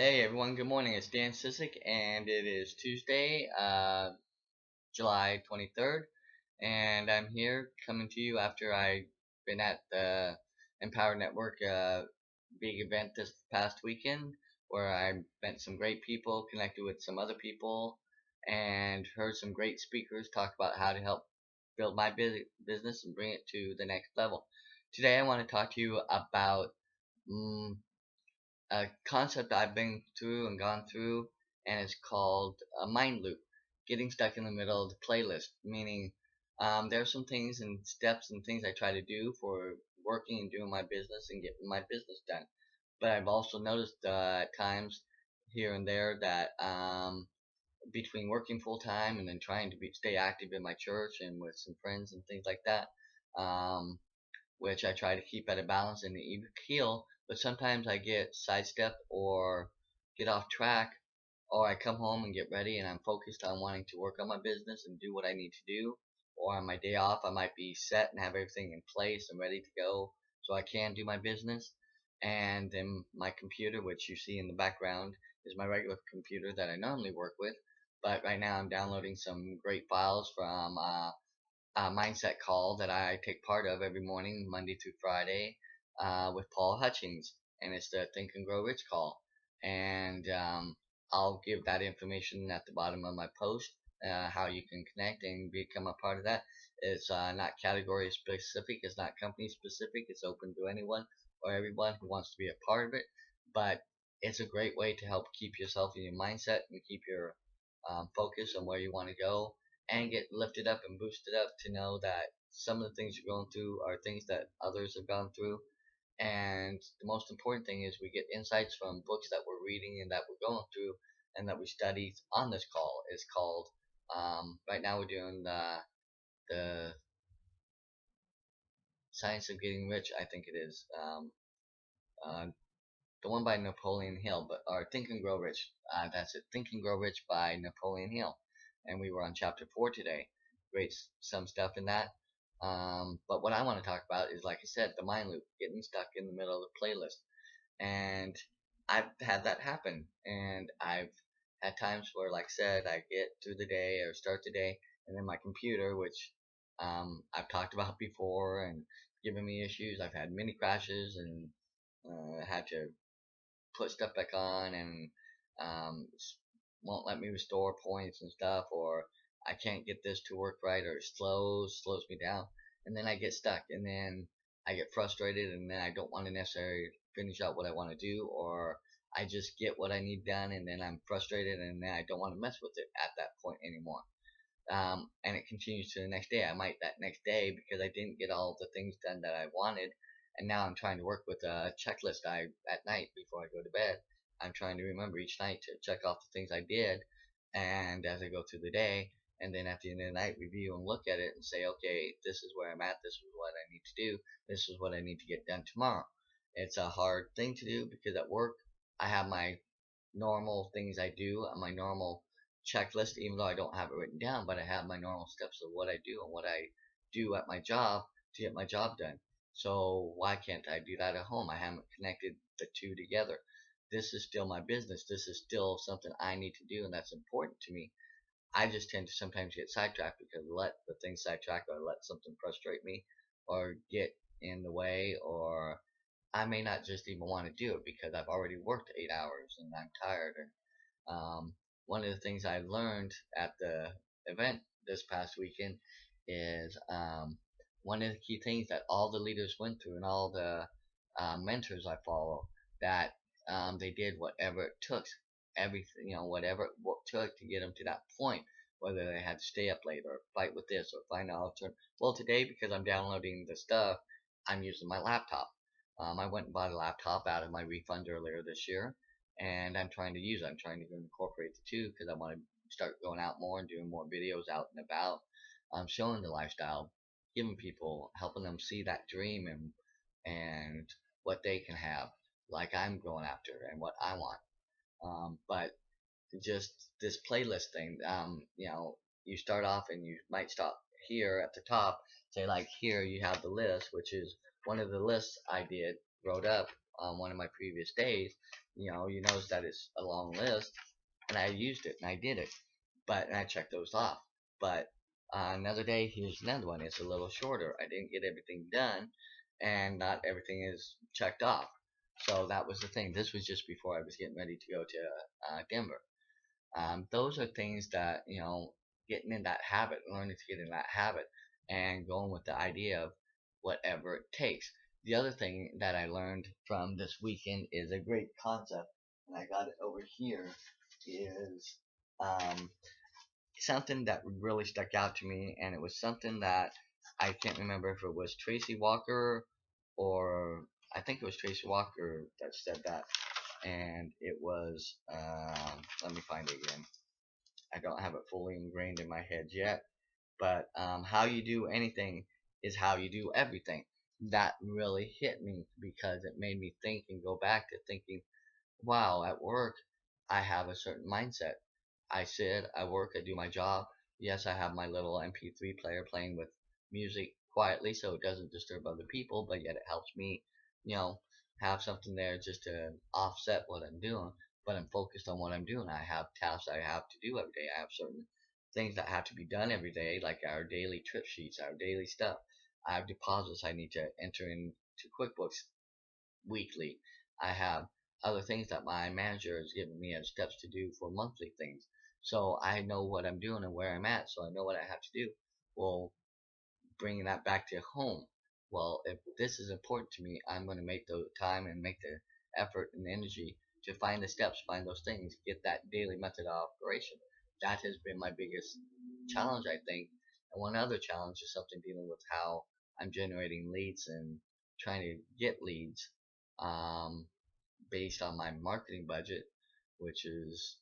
Hey everyone, good morning. It's Dan Sissick, and it is Tuesday, July 23rd, and I'm here coming to you after I've been at the Empower Network big event this past weekend, where I met some great people, connected with some other people, and heard some great speakers talk about how to help build my business and bring it to the next level. Today, I want to talk to you about mm, a concept I've been through and gone through, and it's called a mind loop. Getting stuck in the middle of the playlist, meaning there are some things and steps and things I try to do for working and doing my business and getting my business done. But I've also noticed at times here and there that between working full time and then trying to stay active in my church and with some friends and things like that, um, which I try to keep at a balance and even keel, but sometimes I get sidestepped or get off track, or I come home and get ready and I'm focused on wanting to work on my business and do what I need to do. Or on my day off, I might be set and have everything in place and ready to go so I can do my business. And then my computer, which you see in the background, is my regular computer that I normally work with. But right now I'm downloading some great files from mindset call that I take part of every morning, Monday through Friday, with Paul Hutchings, and it's the Think and Grow Rich call. And I'll give that information at the bottom of my post, how you can connect and become a part of that. It's not category specific, it's not company specific, it's open to anyone or everyone who wants to be a part of it. But it's a great way to help keep yourself in your mindset and keep your focus on where you want to go and get lifted up and boosted up to know that some of the things you're going through are things that others have gone through. And the most important thing is we get insights from books that we're reading and that we're going through and that we study on this call. It's called, right now we're doing the Science of Getting Rich, I think it is. Uh, the one by Napoleon Hill, but or Think and Grow Rich. That's it. Think and Grow Rich by Napoleon Hill, and we were on chapter 4 today. Great, some stuff in that. But what I want to talk about is, like I said, the mind loop, getting stuck in the middle of the playlist, and I've had that happen, and I've had times where, like I said, I get through the day or start the day, and then my computer, which I've talked about before, and given me issues. I've had many crashes and had to put stuff back on and won't let me restore points and stuff, or I can't get this to work right, or it slows me down, and then I get stuck, and then I get frustrated, and then I don't want to necessarily finish out what I want to do, or I just get what I need done, and then I'm frustrated, and then I don't want to mess with it at that point anymore. And it continues to the next day. I might that next day because I didn't get all the things done that I wanted, and now I'm trying to work with a checklist. I at night before I go to bed, I'm trying to remember each night to check off the things I did, and as I go through the day, and then at the end of the night review and look at it and say, okay, this is where I'm at. This is what I need to do. This is what I need to get done tomorrow. It's a hard thing to do because at work I have my normal things I do on my normal checklist, even though I don't have it written down, but I have my normal steps of what I do and what I do at my job to get my job done. So why can't I do that at home? I haven't connected the two together. This is still my business. This is still something I need to do, and that's important to me. I just tend to sometimes get sidetracked because I let the thing sidetrack, or I let something frustrate me or get in the way, or I may not just even want to do it because I've already worked 8 hours and I'm tired. And one of the things I learned at the event this past weekend is one of the key things that all the leaders went through and all the mentors I follow, that they did whatever it took, everything, whatever it took to get them to that point, whether they had to stay up late or fight with this or find an alternative. Well, today, because I'm downloading the stuff, I'm using my laptop. I went and bought a laptop out of my refund earlier this year, and I'm trying to use it. I'm trying to incorporate the two because I want to start going out more and doing more videos out and about, showing the lifestyle, giving people, helping them see that dream and what they can have, like I'm going after and what I want. But just this playlist thing, you start off and you might stop here at the top, say like here you have the list, which is one of the lists I did wrote up on one of my previous days, you notice that it's a long list, and I used it and I did it, and I checked those off. But another day, here's another one. It's a little shorter. I didn't get everything done, and not everything is checked off. So that was the thing. This was just before I was getting ready to go to Denver. Those are things that, getting in that habit, learning to get in that habit, and going with the idea of whatever it takes. The other thing that I learned from this weekend is a great concept, and I got it over here, is um, something that really stuck out to me, and it was something that I can't remember if it was Tracy Walker, or I think it was Tracy Walker that said that, and it was, let me find it again. I don't have it fully ingrained in my head yet, but how you do anything is how you do everything. That really hit me because it made me think and go back to thinking, wow, at work, I have a certain mindset. I sit, I work, I do my job. Yes, I have my little MP3 player playing with music quietly so it doesn't disturb other people, but yet it helps me, you know, have something there just to offset what I'm doing. But I'm focused on what I'm doing. I have tasks I have to do every day. I have certain things that have to be done every day, like our daily trip sheets, our daily stuff. I have deposits I need to enter into QuickBooks weekly. I have other things that my manager has given me as steps to do for monthly things. So I know what I'm doing and where I'm at, so I know what I have to do. Well, bringing that back to home. Well, if this is important to me, I'm going to make the time and make the effort and energy to find the steps, find those things, get that daily method of operation. That has been my biggest challenge, I think. And one other challenge is something dealing with how I'm generating leads and trying to get leads um, based on my marketing budget, which is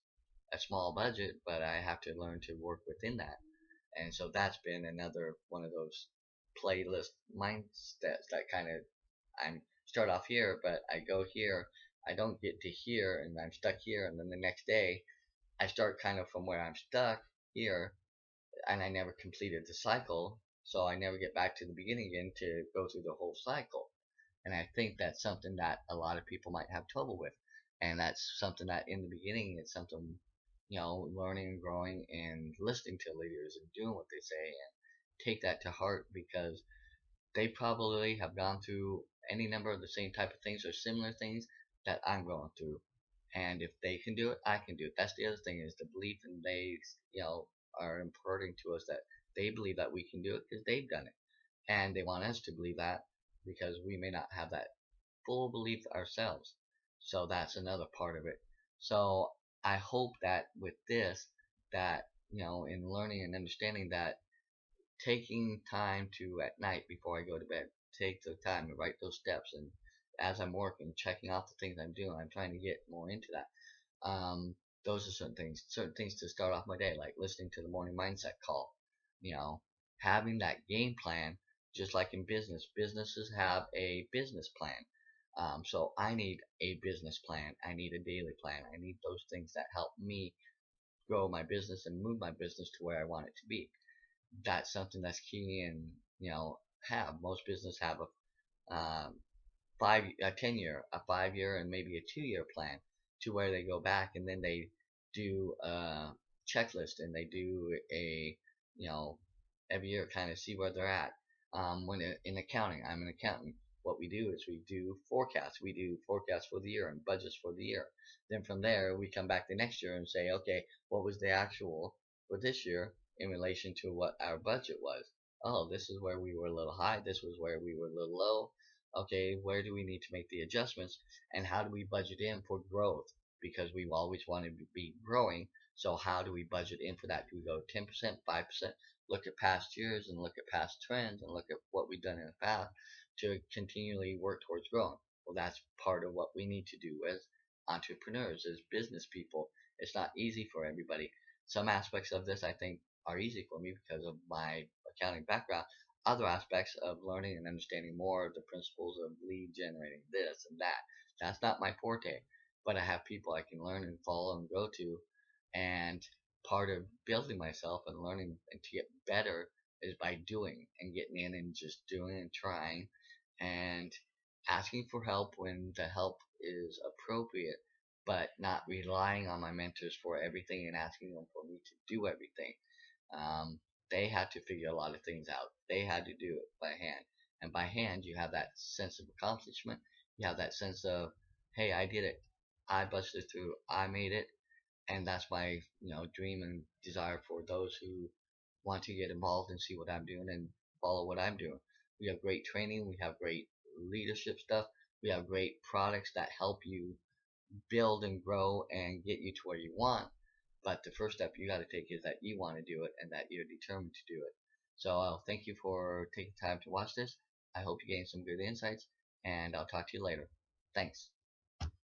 a small budget, but I have to learn to work within that. And so that's been another one of those playlist mindsets that kind of I'm start off here, but I go here, I don't get to here, and I'm stuck here, and then the next day I start kind of from where I'm stuck here, and I never completed the cycle, so I never get back to the beginning again to go through the whole cycle. And I think that's something that a lot of people might have trouble with. And that's something that in the beginning, it's something, learning and growing and listening to leaders and doing what they say and take that to heart because they probably have gone through any number of the same type of things or similar things that I'm going through. And if they can do it, I can do it. That's the other thing is the belief and they, are imparting to us that they believe that we can do it because they've done it. And they want us to believe that because we may not have that full belief ourselves. So that's another part of it. So I hope that with this, that, in learning and understanding that taking time to at night before I go to bed, take the time to write those steps and as I'm working, checking off the things I'm doing, I'm trying to get more into that. Those are certain things to start off my day, like listening to the morning mindset call, you know, having that game plan, just like in business. Businesses have a business plan. So I need a business plan. I need a daily plan. I need those things that help me grow my business and move my business to where I want it to be. That's something that's key and, have most business have a 10 year, a 5 year, and maybe a 2 year plan to where they go back and then they do a checklist and they do a, you know, every year kind of see where they're at. When in accounting, I'm an accountant. What we do is we do forecasts. We do forecasts for the year and budgets for the year. Then from there, we come back the next year and say, okay, what was the actual for this year in relation to what our budget was? Oh, this is where we were a little high. This was where we were a little low. Okay, where do we need to make the adjustments? And how do we budget in for growth? Because we always want to be growing. So how do we budget in for that? Do we go 10%, 5%? Look at past years and look at past trends and look at what we've done in the past to continually work towards growing. Well, that's part of what we need to do as entrepreneurs, as business people. It's not easy for everybody. Some aspects of this I think are easy for me because of my accounting background. Other aspects of learning and understanding more of the principles of lead generating this and that. That's not my forte, but I have people I can learn and follow and go to. And part of building myself and learning and to get better is by doing and getting in and just doing and trying and asking for help when the help is appropriate, but not relying on my mentors for everything and asking them for me to do everything. Um, they had to figure a lot of things out. They had to do it by hand. And by hand, you have that sense of accomplishment. You have that sense of, hey, I did it. I busted through. I made it. And that's my, dream and desire for those who want to get involved and see what I'm doing and follow what I'm doing. We have great training. We have great leadership stuff. We have great products that help you build and grow and get you to where you want. But the first step you got to take is that you want to do it and that you're determined to do it. So I'll thank you for taking time to watch this. I hope you gained some good insights, and I'll talk to you later. Thanks.